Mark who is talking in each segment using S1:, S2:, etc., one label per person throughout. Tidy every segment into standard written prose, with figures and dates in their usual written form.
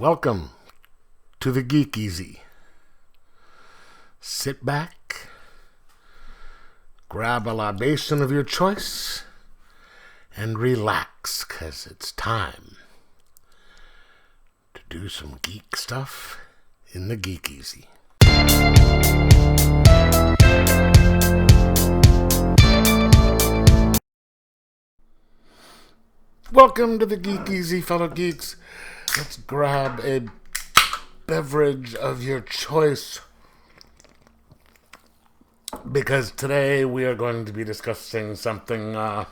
S1: Welcome to the Geek Easy. Sit back, grab a libation of your choice, and relax, 'cause it's time to do some geek stuff in the Geek Easy. Welcome to the Geek Easy, fellow geeks. Let's grab a beverage of your choice, because today we are going to be discussing something, we're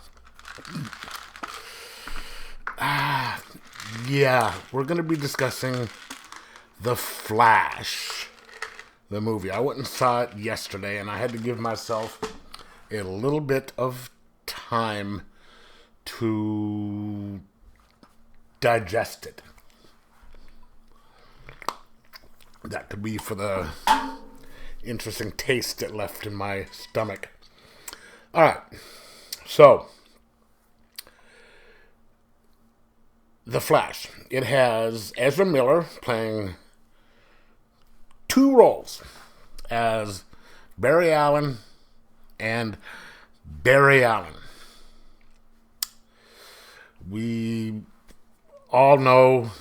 S1: going to be discussing The Flash, the movie. I went and saw it yesterday, and I had to give myself a little bit of time to digest it. That could be for the interesting taste it left in my stomach. Alright, so The Flash. It has Ezra Miller playing two roles as Barry Allen and Barry Allen. We all know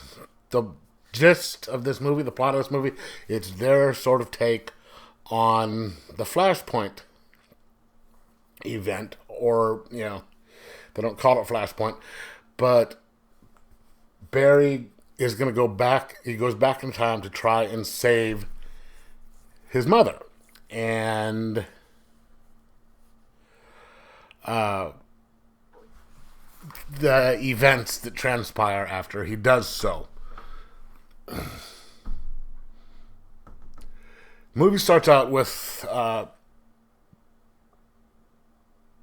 S1: the gist of this movie, the plot of this movie. It's their sort of take on the Flashpoint event, or, they don't call it Flashpoint, but Barry is going to go back. He goes back in time to try and save his mother. And the events that transpire after he does so. Movie starts out with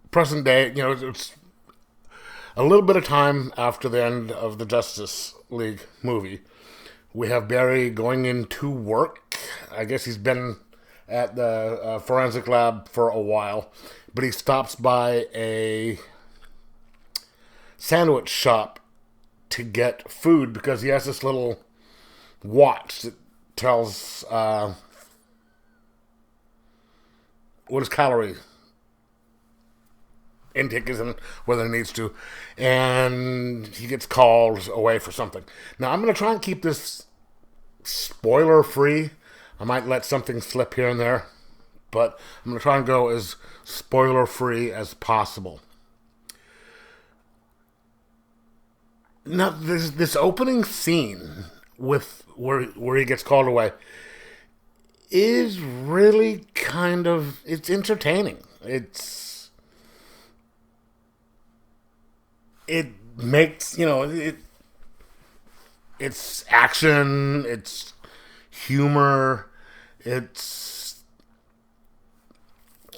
S1: present day. It's a little bit of time after the end of the Justice League movie. We have Barry going into work. I guess he's been at the forensic lab for a while, but he stops by a sandwich shop to get food because he has this little watch that tells what his calorie intake is and whether it needs to, and he gets called away for something. Now, I'm going to try and keep this spoiler free. I might let something slip here and there, but I'm going to try and go as spoiler free as possible. Now, this opening scene with where he gets called away is really it's entertaining. It makes, it's action, it's humor, it's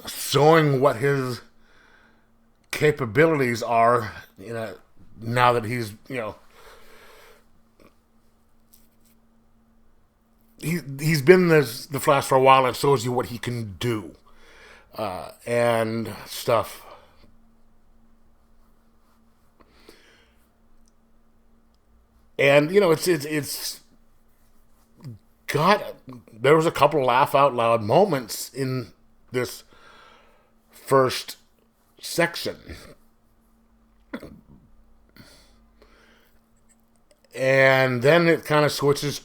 S1: showing what his capabilities are, now that he's, he's been the Flash for a while, and shows you what he can do, and stuff. And, it's got, there was a couple of laugh out loud moments in this first section. And then it kind of switches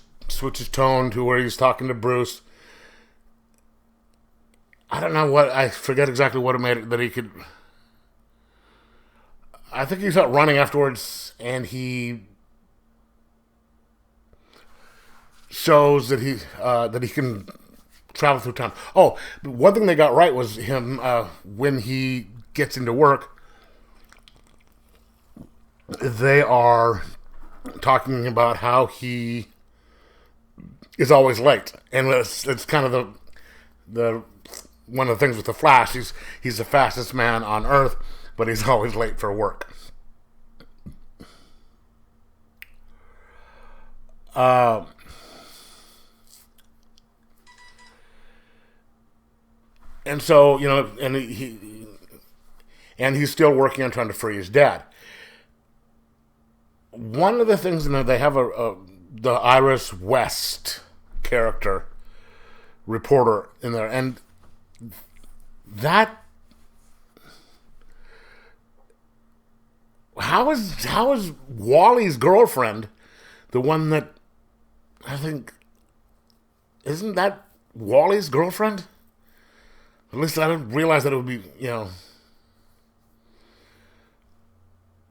S1: tone to where he's talking to Bruce. I forget exactly what it made it that he could. I think he's out running afterwards, and he shows that he can travel through time. Oh, one thing they got right was him when he gets into work. They are talking about how he is always late, and it's kind of the one of the things with the Flash. He's the fastest man on Earth, but he's always late for work. And so, and he's still working on trying to free his dad. One of the things, they have a the Iris West character reporter in there, and that how is Wally's girlfriend the one that I think isn't that Wally's girlfriend? At least I didn't realize that it would be,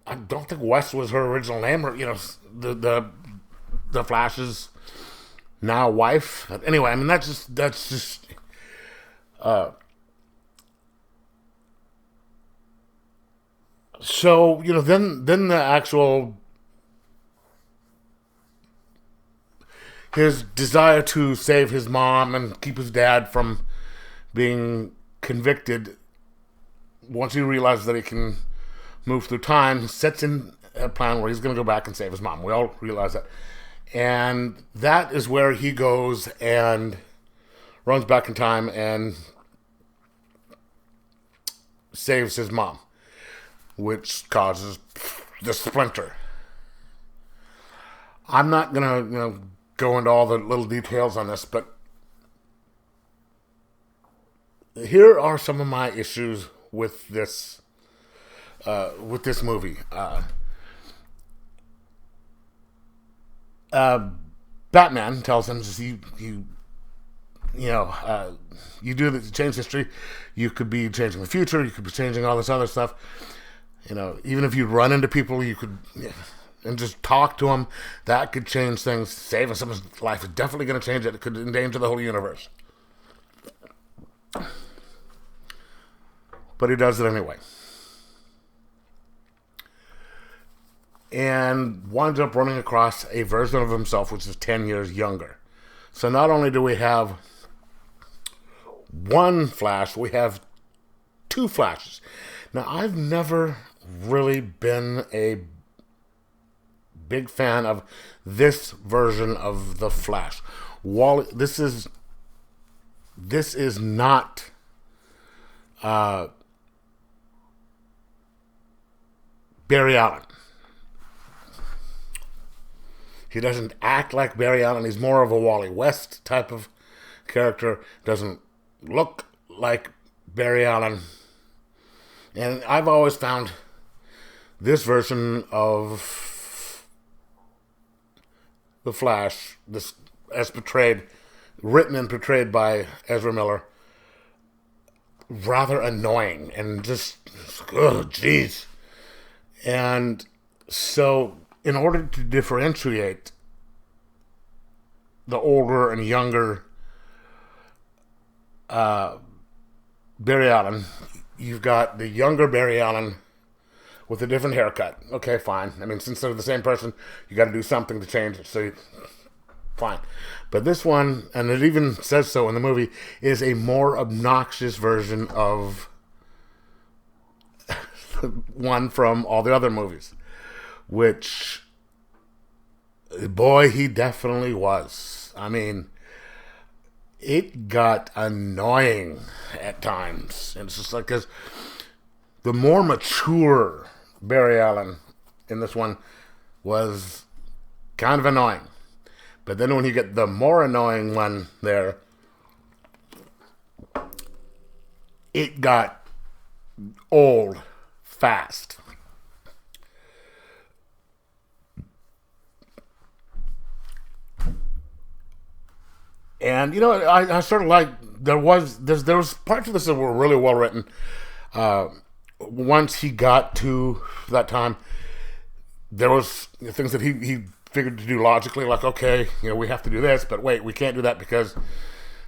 S1: I don't think West was her original name, or the Flash's now wife. But anyway, I mean that's just so then the actual his desire to save his mom and keep his dad from being convicted, once he realizes that he can move through time, sets in a plan where he's going to go back and save his mom. We all realize that. And that is where he goes and runs back in time and saves his mom, which causes the splinter. I'm not going to, go into all the little details on this, but here are some of my issues with this movie. Batman tells him, you do this to change history. You could be changing the future. You could be changing all this other stuff. Even if you run into people, you could, and just talk to them. That could change things. Saving someone's life is definitely going to change it. It could endanger the whole universe. But he does it anyway. And winds up running across a version of himself which is 10 years younger. So not only do we have one Flash, we have two Flashes. Now, I've never really been a big fan of this version of the Flash. This is not Barry Allen. He doesn't act like Barry Allen. He's more of a Wally West type of character. Doesn't look like Barry Allen. And I've always found this version of the Flash, this as written and portrayed by Ezra Miller, rather annoying and just, oh, jeez. And so, in order to differentiate the older and younger Barry Allen, you've got the younger Barry Allen with a different haircut. Okay, fine. I mean, since they're the same person, you got to do something to change it. So, fine. But this one, and it even says so in the movie, is a more obnoxious version of one from all the other movies. Which, boy, he definitely was. I mean, it got annoying at times. And it's just like, because the more mature Barry Allen in this one was kind of annoying. But then when you get the more annoying one there, it got old fast. And I sort of like there was parts of this that were really well written. Once he got to that time, there was things that he figured to do logically, like, okay, we have to do this, but wait, we can't do that because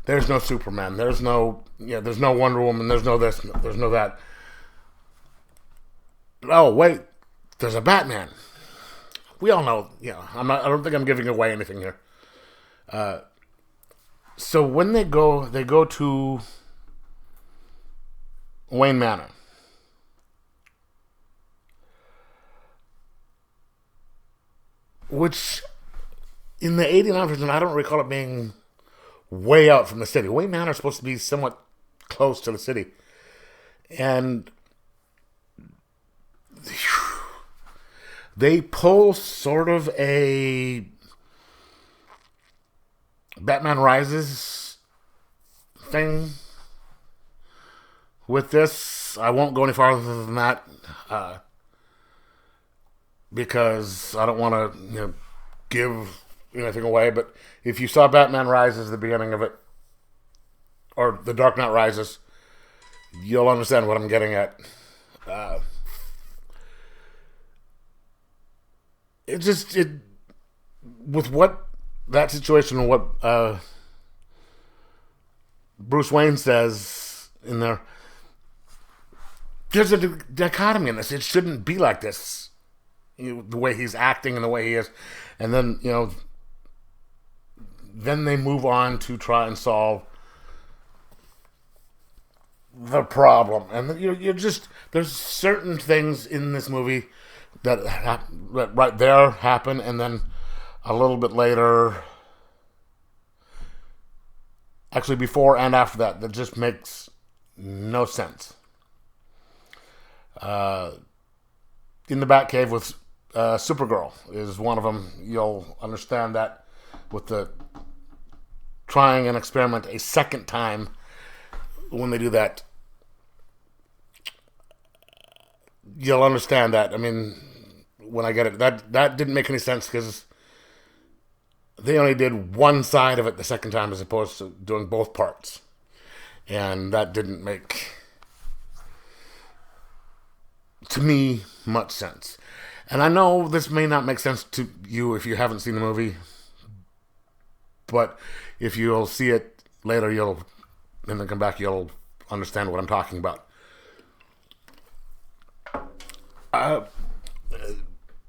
S1: there's no Superman, there's no Wonder Woman, there's no this, there's no that. Oh wait, there's a Batman. We all know. I don't think I'm giving away anything here. So when they go to Wayne Manor. Which, in the 89 version, I don't recall it being way out from the city. Wayne Manor is supposed to be somewhat close to the city. And they pull sort of a Batman Rises thing with this. I won't go any farther than that because I don't want to give anything away. But if you saw Batman Rises, the beginning of it, or The Dark Knight Rises, you'll understand what I'm getting at. Uh, it with what that situation and what Bruce Wayne says in there. There's a dichotomy in this. It shouldn't be like this. The way he's acting and the way he is, and then then they move on to try and solve the problem. And you're just there's certain things in this movie that right there happen, and then a little bit later, actually before and after that just makes no sense. In the Batcave with Supergirl is one of them. You'll understand that with the trying an experiment a second time when they do that. You'll understand that. I mean, when I get it, that didn't make any sense because they only did one side of it the second time as opposed to doing both parts. And that didn't make, to me, much sense. And I know this may not make sense to you if you haven't seen the movie, but if you'll see it later, and then come back, you'll understand what I'm talking about.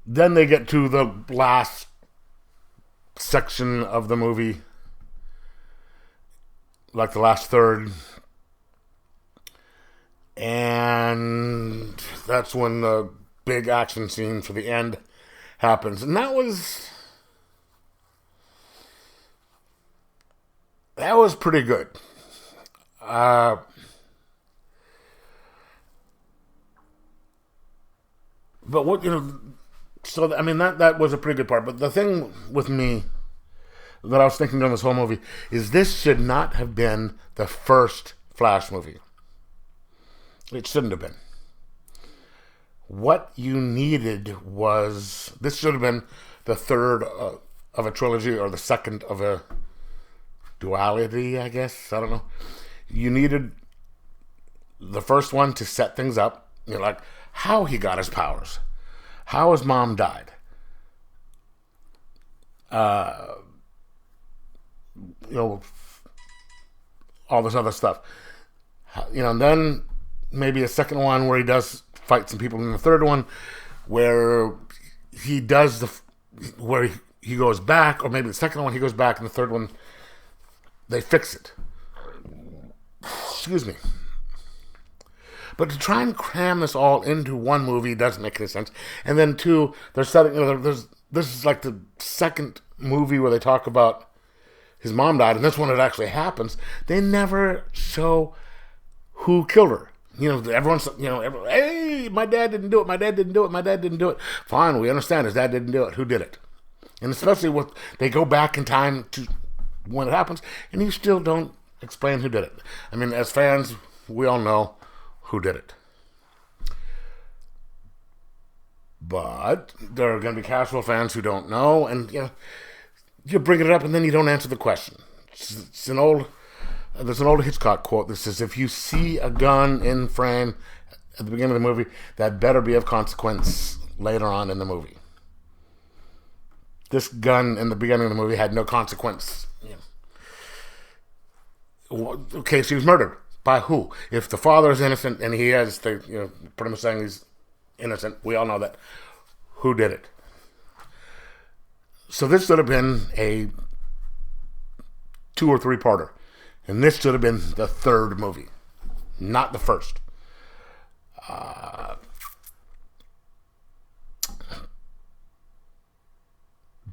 S1: Then they get to the last section of the movie, like the last third, and that's when the big action scene for the end happens, and that was pretty good. But what so I mean that was a pretty good part. But the thing with me that I was thinking on this whole movie is this should not have been the first Flash movie. It shouldn't have been. What you needed was this should have been the third of a trilogy or the second of a duality, I guess. I don't know. You needed the first one to set things up. Like how he got his powers, how his mom died, all this other stuff. And then maybe a second one where he does fight some people, and the third one where he does where he goes back, or maybe the second one he goes back, and the third one they fix it. Excuse me. But to try and cram this all into one movie doesn't make any sense. And then two, they're setting. This is like the second movie where they talk about his mom died, and this one it actually happens. They never show who killed her. Everyone's hey, my dad didn't do it. My dad didn't do it. My dad didn't do it. Fine, we understand his dad didn't do it. Who did it? And especially with they go back in time to when it happens, and you still don't explain who did it. I mean, as fans, we all know who did it. But there are going to be casual fans who don't know, and you bring it up and then you don't answer the question. There's an old Hitchcock quote that says, if you see a gun in frame at the beginning of the movie, that better be of consequence later on in the movie. This gun in the beginning of the movie had no consequence. Okay, so he was murdered. By who? If the father is innocent and he has pretty much saying he's innocent, we all know that. Who did it? So this should have been a 2 or 3 parter. And this should have been the third movie, not the first.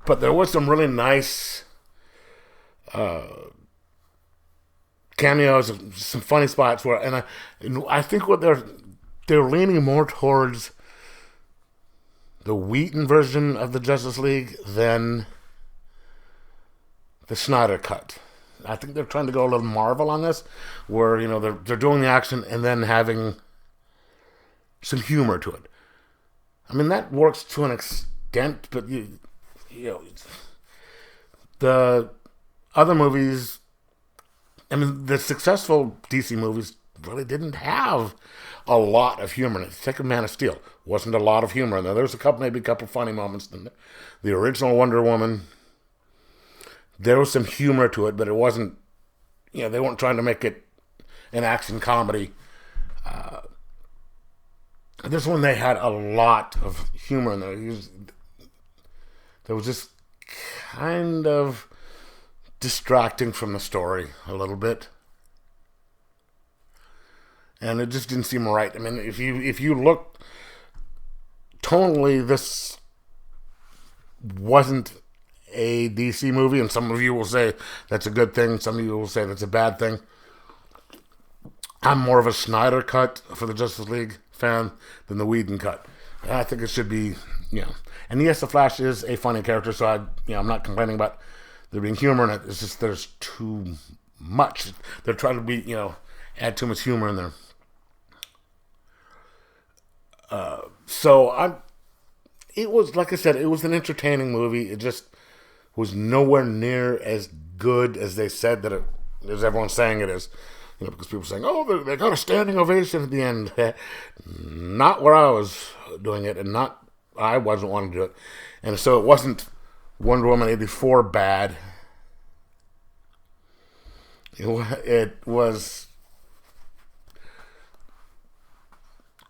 S1: But there was some really nice cameos, some funny spots where, and I think what they're leaning more towards the Whedon version of the Justice League than the Snyder Cut. I think they're trying to go a little Marvel on this, where they're doing the action and then having some humor to it. I mean, that works to an extent, but the other movies, I mean, the successful DC movies really didn't have a lot of humor in it. Take a Man of Steel. Wasn't a lot of humor in there. There was maybe a couple funny moments in there. The original Wonder Woman, there was some humor to it, but it wasn't, they weren't trying to make it an action comedy. This one, they had a lot of humor in there. There was just kind of distracting from the story a little bit. And it just didn't seem right. I mean, if you look tonally, this wasn't a DC movie, and some of you will say that's a good thing. Some of you will say that's a bad thing. I'm more of a Snyder Cut for the Justice League fan than the Whedon Cut. And I think it should be, And yes, the Flash is a funny character, so I'm not complaining about there being humor in it. It's just there's too much. They're trying to be, add too much humor in there. It was, like I said, it was an entertaining movie. It just was nowhere near as good as they said that as everyone's saying it is. Because people are saying, oh, they got a standing ovation at the end. Not where I was doing it, and I wasn't wanting to do it. And so it wasn't Wonder Woman 84 bad. It was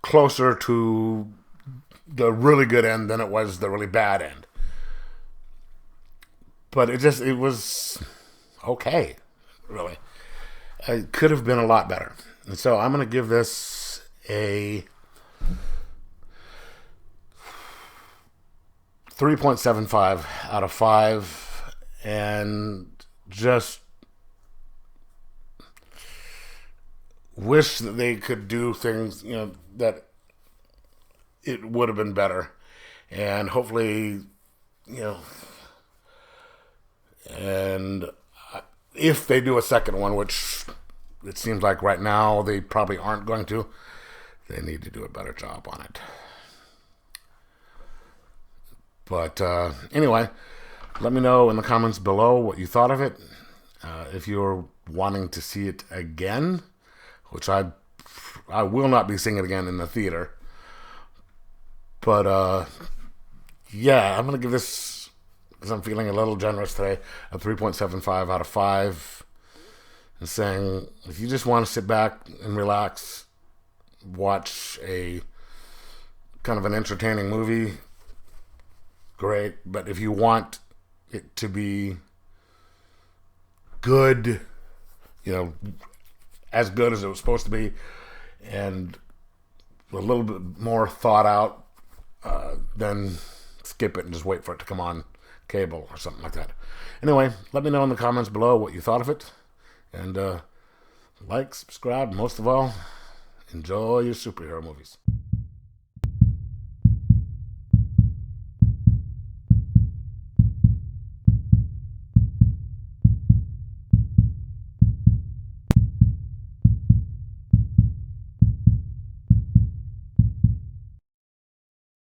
S1: closer to the really good end than it was the really bad end. But it was okay, really. It could have been a lot better. And so I'm going to give this a 3.75 out of 5, and just wish that they could do things, that it would have been better. And hopefully, and if they do a second one, which it seems like right now they probably aren't going to, they need to do a better job on it. But anyway, let me know in the comments below what you thought of it. If you're wanting to see it again, which I will not be seeing it again in the theater. But I'm going to give this, because I'm feeling a little generous today, a 3.75 out of 5. And saying, if you just want to sit back and relax, watch a kind of an entertaining movie, great. But if you want it to be good, as good as it was supposed to be, and a little bit more thought out, then skip it and just wait for it to come on cable or something like that. Anyway, let me know in the comments below what you thought of it. And like, subscribe, most of all, enjoy your superhero movies.